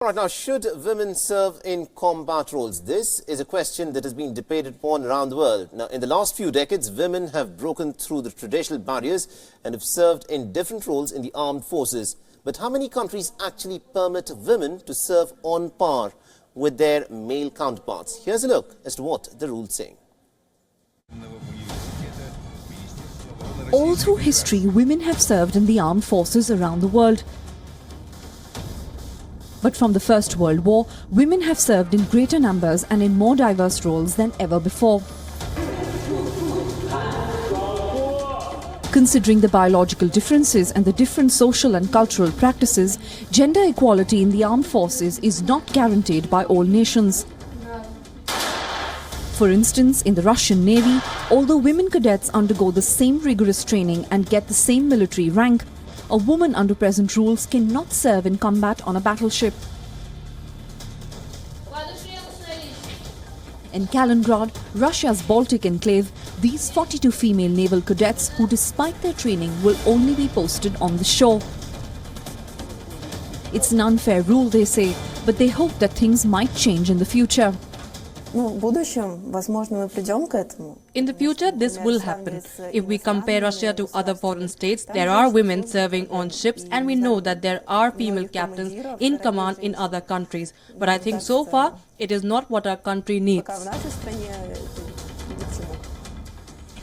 Right now, should women serve in combat roles? This is a question that has been debated upon around the world. Now, in the last few decades, women have broken through the traditional barriers and have served in different roles in the armed forces. But how many countries actually permit women to serve on par with their male counterparts? Here's a look as to what the rules say. All through history, women have served in the armed forces around the world. But from the First World War, women have served in greater numbers and in more diverse roles than ever before. Considering the biological differences and the different social and cultural practices, gender equality in the armed forces is not guaranteed by all nations. For instance, in the Russian Navy, although women cadets undergo the same rigorous training and get the same military rank, a woman under present rules cannot serve in combat on a battleship. In Kaliningrad, Russia's Baltic enclave, these 42 female naval cadets who, despite their training, will only be posted on the shore. It's an unfair rule, they say, but they hope that things might change in the future. In the future, this will happen. If we compare Russia to other foreign states, there are women serving on ships, and we know that there are female captains in command in other countries. But I think so far, it is not what our country needs.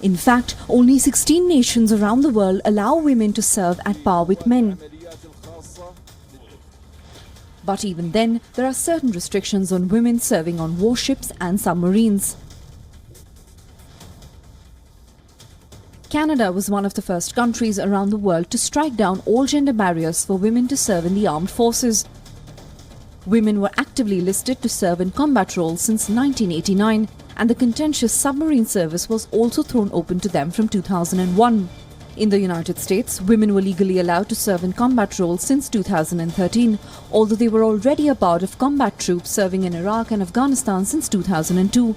In fact, only 16 nations around the world allow women to serve at par with men. But even then, there are certain restrictions on women serving on warships and submarines. Canada was one of the first countries around the world to strike down all gender barriers for women to serve in the armed forces. Women were actively listed to serve in combat roles since 1989, and the contentious submarine service was also thrown open to them from 2001. In the United States, women were legally allowed to serve in combat roles since 2013, although they were already a part of combat troops serving in Iraq and Afghanistan since 2002.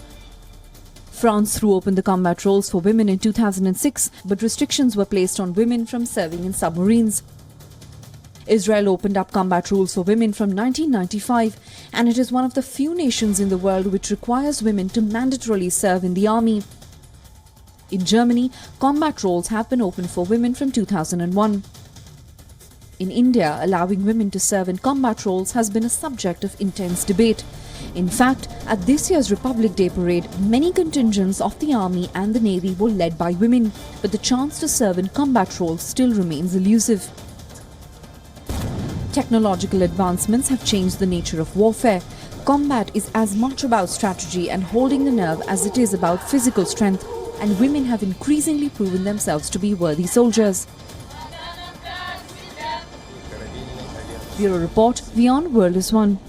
France threw open the combat roles for women in 2006, but restrictions were placed on women from serving in submarines. Israel opened up combat rules for women from 1995, and it is one of the few nations in the world which requires women to mandatorily serve in the army. In Germany, combat roles have been opened for women from 2001. In India, allowing women to serve in combat roles has been a subject of intense debate. In fact, at this year's Republic Day parade, many contingents of the army and the navy were led by women, but the chance to serve in combat roles still remains elusive. Technological advancements have changed the nature of warfare. Combat is as much about strategy and holding the nerve as it is about physical strength, and women have increasingly proven themselves to be worthy soldiers. Bureau Report, Wion, World is One.